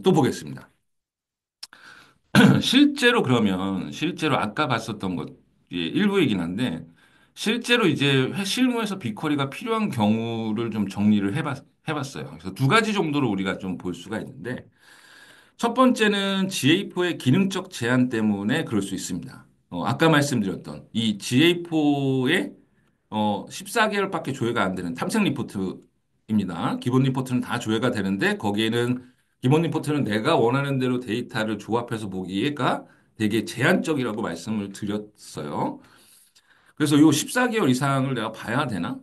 또 보겠습니다. 실제로 아까 봤었던 것 일부이긴 한데 실제로 이제 실무에서 비커리가 필요한 경우를 좀 정리를 해봤어요. 그래서 두 가지 정도로 우리가 좀 볼 수가 있는데 첫 번째는 GA4의 기능적 제한 때문에 그럴 수 있습니다. 아까 말씀드렸던 이 GA4의 14개월밖에 조회가 안 되는 탐색 리포트입니다. 기본 리포트는 다 조회가 되는데 거기에는 기본 리포트는 내가 원하는 대로 데이터를 조합해서 보기가 되게 제한적이라고 말씀을 드렸어요. 그래서 요 14개월 이상을 내가 봐야 되나?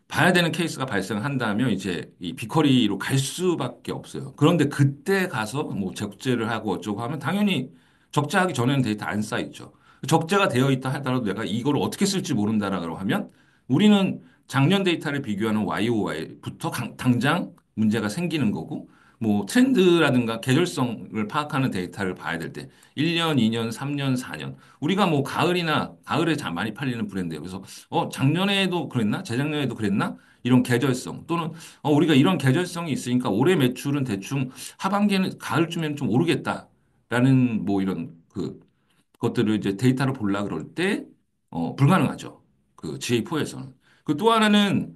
봐야 되는 케이스가 발생한다면 이제 이 비커리로 갈 수밖에 없어요. 그런데 그때 가서 뭐 적재를 하고 어쩌고 하면 당연히 적재하기 전에는 데이터 안 쌓이죠. 적재가 되어 있다 하더라도 내가 이걸 어떻게 쓸지 모른다라고 하면 우리는 작년 데이터를 비교하는 YOY부터 당장 문제가 생기는 거고 뭐 트렌드라든가 계절성을 파악하는 데이터를 봐야 될 때 1년, 2년, 3년, 4년 우리가 뭐 가을에 많이 팔리는 브랜드예요. 그래서 작년에도 그랬나? 재작년에도 그랬나? 이런 계절성 또는 우리가 이런 계절성이 있으니까 올해 매출은 대충 하반기에는 가을쯤에는 좀 오르겠다라는 뭐 이런 것들을 이제 데이터로 보려 그럴 때 불가능하죠. 그 GA4에서는. 그 또 하나는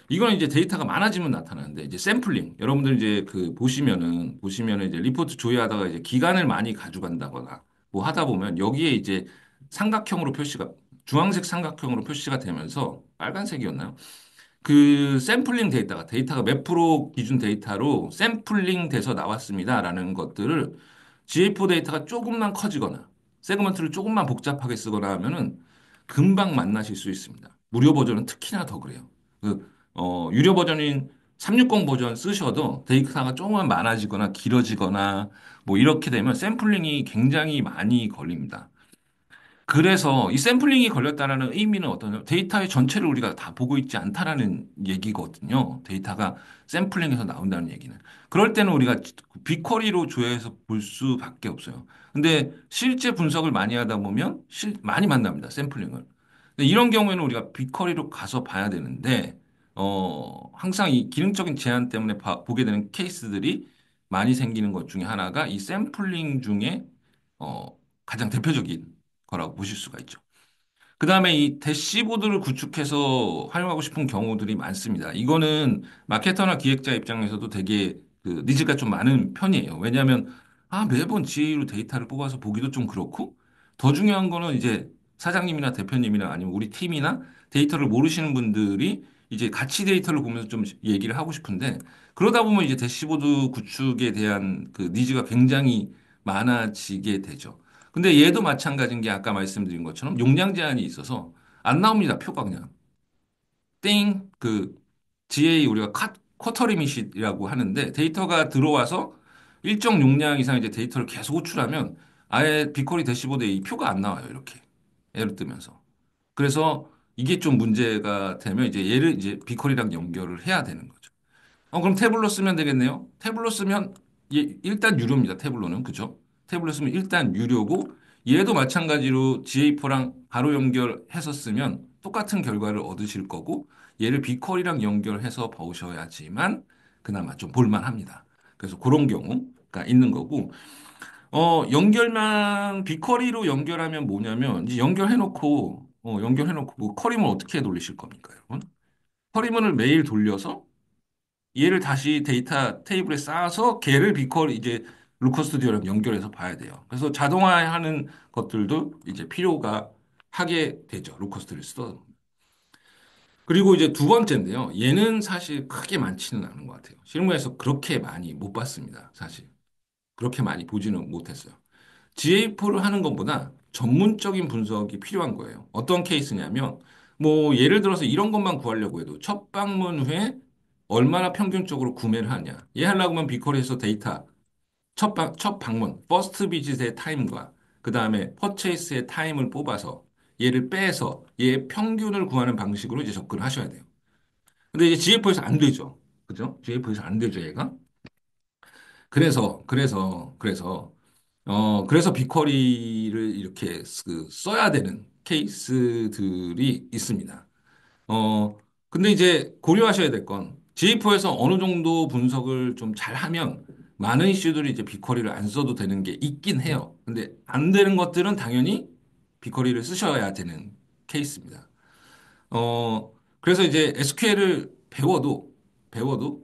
이건 이제 데이터가 많아지면 나타나는데 이제 샘플링. 여러분들 이제 보시면은 이제 리포트 조회하다가 이제 기간을 많이 가져간다거나 뭐 하다 보면 여기에 이제 삼각형으로 표시가 주황색 삼각형으로 표시가 되면서 빨간색이었나요? 그 샘플링 데이터가 몇 프로 기준 데이터로 샘플링 돼서 나왔습니다라는 것들을 GA4 데이터가 조금만 커지거나 세그먼트를 조금만 복잡하게 쓰거나 하면은 금방 만나실 수 있습니다. 무료 버전은 특히나 더 그래요. 유료 버전인 360 버전 쓰셔도 데이터가 조금만 많아지거나 길어지거나 뭐 이렇게 되면 샘플링이 굉장히 많이 걸립니다. 그래서 이 샘플링이 걸렸다는 의미는 어떠냐? 데이터의 전체를 우리가 다 보고 있지 않다라는 얘기거든요. 데이터가 샘플링에서 나온다는 얘기는. 그럴 때는 우리가 빅쿼리로 조회해서 볼 수밖에 없어요. 근데 실제 분석을 많이 하다 보면 많이 만납니다. 샘플링을. 근데 이런 경우에는 우리가 빅쿼리로 가서 봐야 되는데, 항상 이 기능적인 제한 때문에 보게 되는 케이스들이 많이 생기는 것 중에 하나가 이 샘플링 중에 어, 가장 대표적인 거라고 보실 수가 있죠. 그 다음에 이 대시보드를 구축해서 활용하고 싶은 경우들이 많습니다. 이거는 마케터나 기획자 입장에서도 되게 니즈가 좀 많은 편이에요. 왜냐하면 매번 GA로 데이터를 뽑아서 보기도 좀 그렇고 더 중요한 거는 이제 사장님이나 대표님이나 아니면 우리 팀이나 데이터를 모르시는 분들이 이제 가치 데이터를 보면서 좀 얘기를 하고 싶은데 그러다 보면 이제 대시보드 구축에 대한 그 니즈가 굉장히 많아지게 되죠. 근데 얘도 마찬가지인 게 아까 말씀드린 것처럼 용량 제한이 있어서 안 나옵니다. 표가 그냥. 띵, GA 우리가 쿼터 리밋이라고 하는데 데이터가 들어와서 일정 용량 이상 이제 데이터를 계속 호출하면 아예 빅쿼리 대시보드에 이 표가 안 나와요. 이렇게. 에러 뜨면서. 그래서 이게 좀 문제가 되면 이제 얘를 이제 빅쿼리랑 연결을 해야 되는 거죠. 그럼 태블로 쓰면 되겠네요. 태블로 쓰면 일단 유료입니다. 태블로는. 그죠? 태블로 쓰면 일단 유료고 얘도 마찬가지로 GA4랑 바로 연결해서 쓰면 똑같은 결과를 얻으실 거고 얘를 비퀄이랑 연결해서 보셔야지만 그나마 좀 볼만합니다. 그래서 그런 경우가 있는 거고 연결만 비쿼리로 연결하면 뭐냐면 이제 연결해놓고 뭐 쿼리문 어떻게 돌리실 겁니까, 여러분? 쿼리문을 매일 돌려서 얘를 다시 데이터 테이블에 쌓아서 걔를 비컬 이제 루커 스튜디오랑 연결해서 봐야 돼요. 그래서 자동화하는 것들도 이제 필요가 하게 되죠. 루커 스튜디오 쓰다. 그리고 이제 두 번째인데요. 얘는 사실 크게 많지는 않은 것 같아요. 실무에서 그렇게 많이 못 봤습니다. 사실. 그렇게 많이 보지는 못했어요. GA4를 하는 것보다 전문적인 분석이 필요한 거예요. 어떤 케이스냐면, 뭐, 예를 들어서 이런 것만 구하려고 해도 첫 방문 후에 얼마나 평균적으로 구매를 하냐. 얘 하려고 하면 비커리에서 데이터, 첫 방문, 퍼스트 비짓의 타임과 그 다음에 퍼체이스의 타임을 뽑아서 얘를 빼서 얘의 평균을 구하는 방식으로 이제 접근을 하셔야 돼요. 근데 이제 GA4에서 안 되죠. 그죠? GA4에서 안 되죠, 얘가. 그래서 빅쿼리를 이렇게 써야 되는 케이스들이 있습니다. 어, 근데 이제 고려하셔야 될 건 GA4에서 어느 정도 분석을 좀 잘하면 많은 이슈들이 이제 빅쿼리를 안 써도 되는 게 있긴 해요. 근데 안 되는 것들은 당연히 빅쿼리를 쓰셔야 되는 케이스입니다. 그래서 이제 SQL을 배워도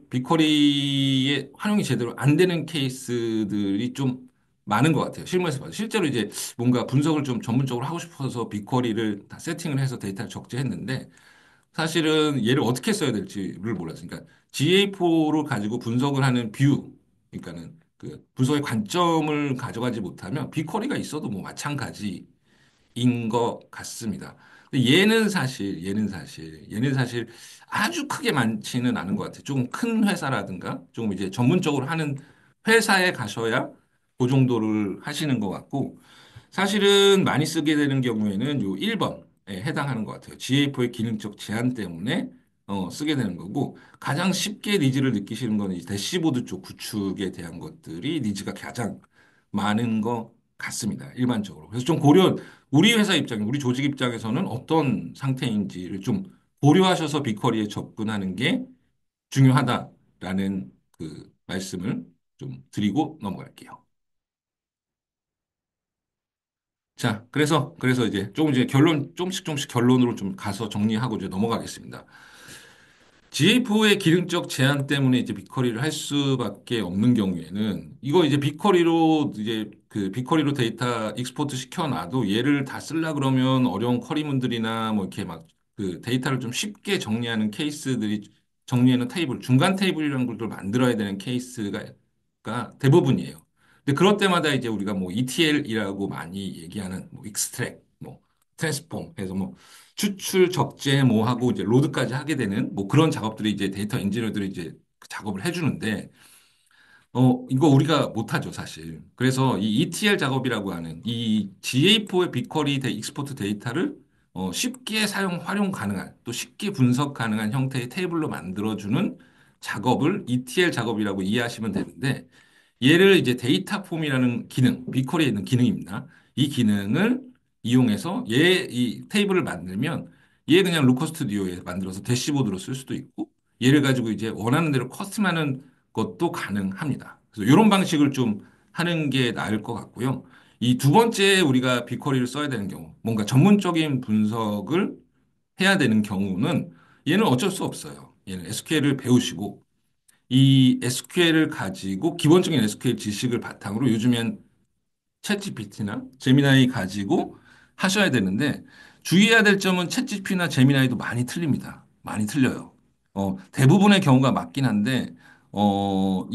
빅쿼리의 활용이 제대로 안 되는 케이스들이 좀 많은 것 같아요. 실무에서 봐도. 실제로 이제 뭔가 분석을 좀 전문적으로 하고 싶어서 빅쿼리를 다 세팅을 해서 데이터를 적재했는데 사실은 얘를 어떻게 써야 될지를 몰랐어요. 그러니까 GA4를 가지고 분석을 하는 뷰, 그러니까는 그 분석의 관점을 가져가지 못하면 빅쿼리가 있어도 뭐 마찬가지 인 것 같습니다. 근데 얘는 사실 아주 크게 많지는 않은 것 같아요. 조금 큰 회사라든가 조금 이제 전문적으로 하는 회사에 가셔야 그 정도를 하시는 것 같고 사실은 많이 쓰게 되는 경우에는 요 1번에 해당하는 것 같아요. GA4의 기능적 제한 때문에 쓰게 되는 거고 가장 쉽게 니즈를 느끼시는 거는 이 대시보드 쪽 구축에 대한 것들이 니즈가 가장 많은 것 같습니다. 일반적으로. 그래서 좀 우리 회사 우리 조직 입장에서는 어떤 상태인지를 좀 고려하셔서 빅쿼리에 접근하는 게 중요하다라는 그 말씀을 좀 드리고 넘어갈게요. 자, 그래서 이제 조금 이제 조금씩 결론으로 좀 가서 정리하고 이제 넘어가겠습니다. GA4의 기능적 제한 때문에 이제 빅쿼리를 할 수밖에 없는 경우에는 이거 이제 빅쿼리로 데이터 익스포트 시켜놔도 얘를 다 쓸라 그러면 어려운 쿼리문들이나 뭐 이렇게 막 그 데이터를 좀 쉽게 정리하는 케이스들이 정리하는 테이블, 중간 테이블이라는 걸 만들어야 되는 케이스가 대부분이에요. 근데 그럴 때마다 이제 우리가 뭐 ETL이라고 많이 얘기하는 뭐 익스트랙, 뭐 트랜스폼 해서 뭐 추출, 적재 뭐 하고 이제 로드까지 하게 되는 뭐 그런 작업들이 이제 데이터 엔지니어들이 이제 그 작업을 해주는데 이거 우리가 못하죠, 사실. 그래서 이 ETL 작업이라고 하는 이 GA4의 빅쿼리 익스포트 데이터를 쉽게 활용 가능한 또 쉽게 분석 가능한 형태의 테이블로 만들어주는 작업을 ETL 작업이라고 이해하시면 되는데 얘를 이제 데이터 폼이라는 기능, 빅쿼리에 있는 기능입니다. 이 기능을 이용해서 이 테이블을 만들면 얘 그냥 루커 스튜디오에 만들어서 대시보드로 쓸 수도 있고 얘를 가지고 이제 원하는 대로 커스텀하는 것도 가능합니다. 그래서 이런 방식을 좀 하는 게 나을 것 같고요. 이 두 번째 우리가 빅쿼리를 써야 되는 경우, 뭔가 전문적인 분석을 해야 되는 경우는 얘는 어쩔 수 없어요. 얘는 SQL을 배우시고 이 SQL을 가지고 기본적인 SQL 지식을 바탕으로 요즘엔 챗GPT나 제미나이 가지고 하셔야 되는데 주의해야 될 점은 챗GPT나 제미나이도 많이 틀립니다. 많이 틀려요. 대부분의 경우가 맞긴 한데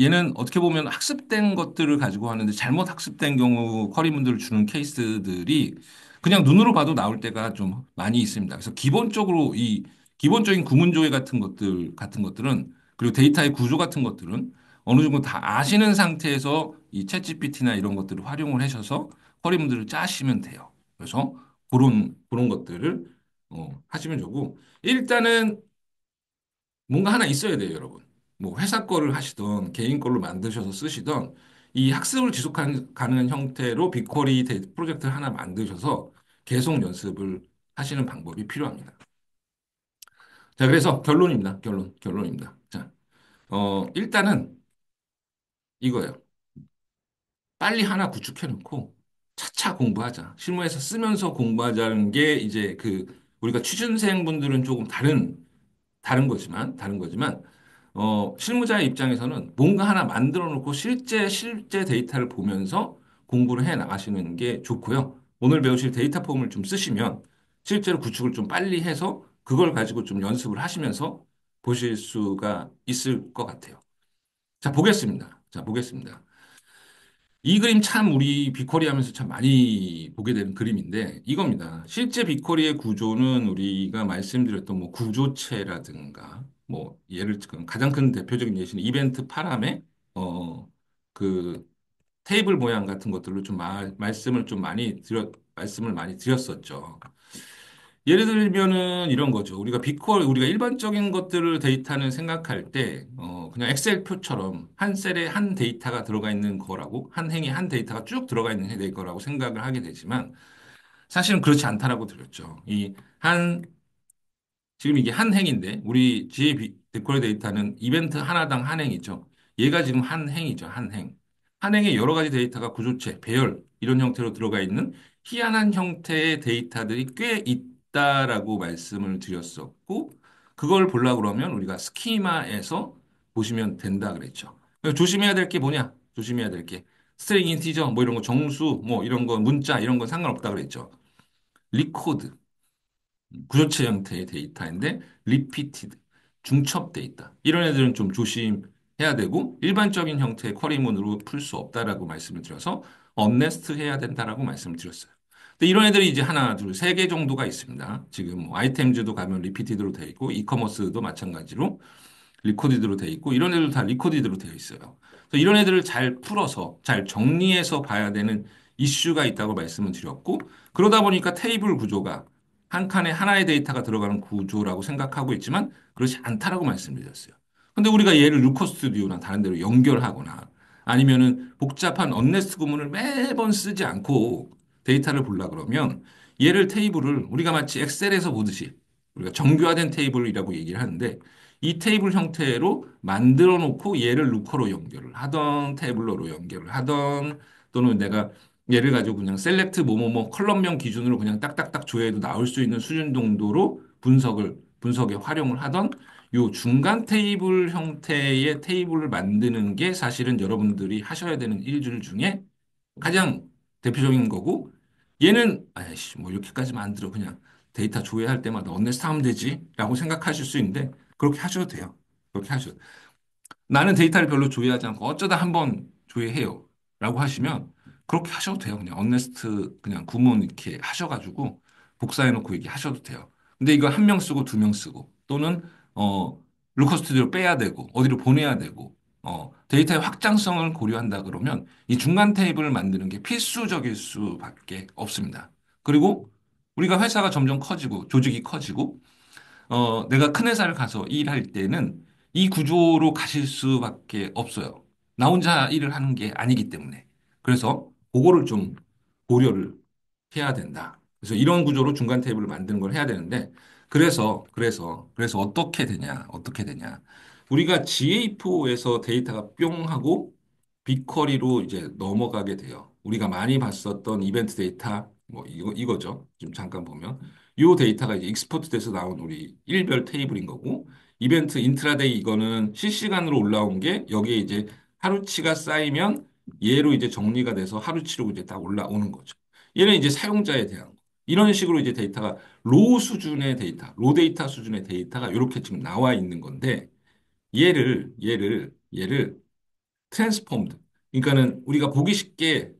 얘는 어떻게 보면 학습된 것들을 가지고 하는데 잘못 학습된 경우 쿼리문들을 주는 케이스들이 그냥 눈으로 봐도 나올 때가 좀 많이 있습니다. 그래서 기본적으로 이 기본적인 구문 조회 같은 것들은 그리고 데이터의 구조 같은 것들은 어느 정도 다 아시는 상태에서 이 챗GPT나 이런 것들을 활용을 하셔서 쿼리문들을 짜시면 돼요. 그래서 그런 것들을 하시면 좋고 일단은 뭔가 하나 있어야 돼요, 여러분. 뭐 회사 거를 하시던 개인 걸로 만드셔서 쓰시던 이 학습을 가능한 형태로 빅쿼리 프로젝트를 하나 만드셔서 계속 연습을 하시는 방법이 필요합니다. 자, 그래서 결론입니다. 자, 일단은 이거예요. 빨리 하나 구축해 놓고 차차 공부하자. 실무에서 쓰면서 공부하자는 게 이제 그 우리가 취준생분들은 조금 다른 거지만 실무자의 입장에서는 뭔가 하나 만들어 놓고 실제 데이터를 보면서 공부를 해 나가시는 게 좋고요. 오늘 배우실 데이터 폼을 좀 쓰시면 실제로 구축을 좀 빨리 해서 그걸 가지고 좀 연습을 하시면서 보실 수가 있을 것 같아요. 자, 보겠습니다. 이 그림 참 우리 빅쿼리 하면서 참 많이 보게 되는 그림인데 이겁니다. 실제 빅쿼리의 구조는 우리가 말씀드렸던 뭐 구조체라든가 뭐 예를 들면 가장 큰 대표적인 예시는 이벤트 파람의 그 테이블 모양 같은 것들로 좀 말씀을 많이 드렸었죠. 예를 들면은 이런 거죠. 우리가 일반적인 것들을 데이터는 생각할 때, 그냥 엑셀 표처럼 한 셀에 한 데이터가 들어가 있는 거라고, 한 행에 한 데이터가 쭉 들어가 있는 거라고 생각을 하게 되지만, 사실은 그렇지 않다라고 드렸죠. 이 한 지금 이게 한 행인데 우리 GA 비커리 데이터는 이벤트 하나당 한 행이죠. 얘가 지금 한 행이죠. 한 행. 한 행에 여러 가지 데이터가 구조체, 배열 이런 형태로 들어가 있는 희한한 형태의 데이터들이 꽤 있다라고 말씀을 드렸었고 그걸 보려고 그러면 우리가 스키마에서 보시면 된다 그랬죠. 조심해야 될 게 뭐냐? 조심해야 될 게 스트링 인티저 뭐 이런 거 정수 뭐 이런 거 문자 이런 건 상관없다 그랬죠. 리코드 구조체 형태의 데이터인데 리피티드 중첩 데이터 이런 애들은 좀 조심해야 되고 일반적인 형태의 쿼리문으로 풀 수 없다라고 말씀을 드려서 언네스트 해야 된다라고 말씀을 드렸어요. 근데 이런 애들이 이제 하나, 둘, 세 개 정도가 있습니다. 지금 뭐 아이템즈도 가면 리피티드로 되어 있고 이커머스도 마찬가지로 리코디드로 되어 있고 이런 애들 다 리코디드로 되어 있어요. 그래서 이런 애들을 잘 풀어서 잘 정리해서 봐야 되는 이슈가 있다고 말씀을 드렸고 그러다 보니까 테이블 구조가 한 칸에 하나의 데이터가 들어가는 구조라고 생각하고 있지만 그렇지 않다라고 말씀드렸어요. 근데 우리가 얘를 루커 스튜디오나 다른 데로 연결하거나 아니면은 복잡한 언네스트 구문을 매번 쓰지 않고 데이터를 보려 그러면 얘를 테이블을 우리가 마치 엑셀에서 보듯이 우리가 정교화된 테이블이라고 얘기를 하는데 이 테이블 형태로 만들어 놓고 얘를 루커로 연결을 하던 태블러로 연결을 하던 또는 내가 얘를 가지고 그냥 셀렉트 뭐뭐뭐 컬럼명 기준으로 그냥 딱딱딱 조회해도 나올 수 있는 수준 정도로 분석에 활용을 하던 요 중간 테이블 형태의 테이블을 만드는 게 사실은 여러분들이 하셔야 되는 일들 중에 가장 대표적인 거고 얘는 아이씨 뭐 이렇게까지 만들어 그냥 데이터 조회할 때마다 언네스트 하면 되지라고 생각하실 수 있는데 그렇게 하셔도 돼요. 그렇게 하셔도 나는 데이터를 별로 조회하지 않고 어쩌다 한번 조회해요. 라고 하시면 그렇게 하셔도 돼요. 그냥 언네스트 그냥 구문 이렇게 하셔가지고 복사해놓고 얘기 하셔도 돼요. 근데 이거 한 명 쓰고 두 명 쓰고 또는 루커 스튜디오 빼야 되고 어디로 보내야 되고 데이터의 확장성을 고려한다 그러면 이 중간 테이블을 만드는 게 필수적일 수밖에 없습니다. 그리고 우리가 회사가 점점 커지고 조직이 커지고 내가 큰 회사를 가서 일할 때는 이 구조로 가실 수밖에 없어요. 나 혼자 일을 하는 게 아니기 때문에. 그래서 그거를 좀 고려를 해야 된다. 그래서 이런 구조로 중간 테이블을 만드는 걸 해야 되는데, 그래서 어떻게 되냐, 어떻게 되냐. 우리가 GA4에서 데이터가 뿅 하고 빅쿼리로 이제 넘어가게 돼요. 우리가 많이 봤었던 이벤트 데이터, 뭐 이거죠. 지금 잠깐 보면. 이 데이터가 이제 익스포트 돼서 나온 우리 일별 테이블인 거고, 이벤트 인트라데이 이거는 실시간으로 올라온 게 여기에 이제 하루치가 쌓이면 얘로 이제 정리가 돼서 하루치로 이제 딱 올라오는 거죠. 얘는 이제 사용자에 대한 거. 이런 식으로 이제 데이터가 로우 수준의 데이터, 로 데이터 수준의 데이터가 이렇게 지금 나와 있는 건데 얘를 트랜스폼드. 그러니까는 우리가 보기 쉽게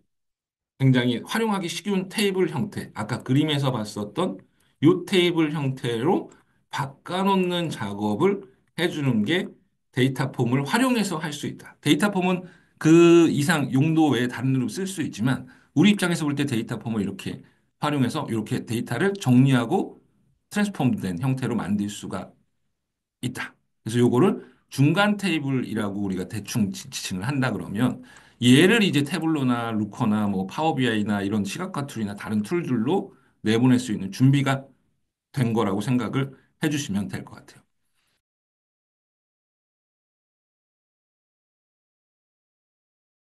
굉장히 활용하기 쉬운 테이블 형태, 아까 그림에서 봤었던 요 테이블 형태로 바꿔놓는 작업을 해주는 게 데이터 폼을 활용해서 할 수 있다. 데이터 폼은 그 이상 용도 외에 다른 데로 쓸 수 있지만 우리 입장에서 볼 때 데이터 폼을 이렇게 활용해서 이렇게 데이터를 정리하고 트랜스폼된 형태로 만들 수가 있다. 그래서 요거를 중간 테이블이라고 우리가 대충 지칭을 한다 그러면 얘를 이제 태블로나 루커나 뭐 파워 BI나 이런 시각화 툴이나 다른 툴들로 내보낼 수 있는 준비가 된 거라고 생각을 해주시면 될 것 같아요.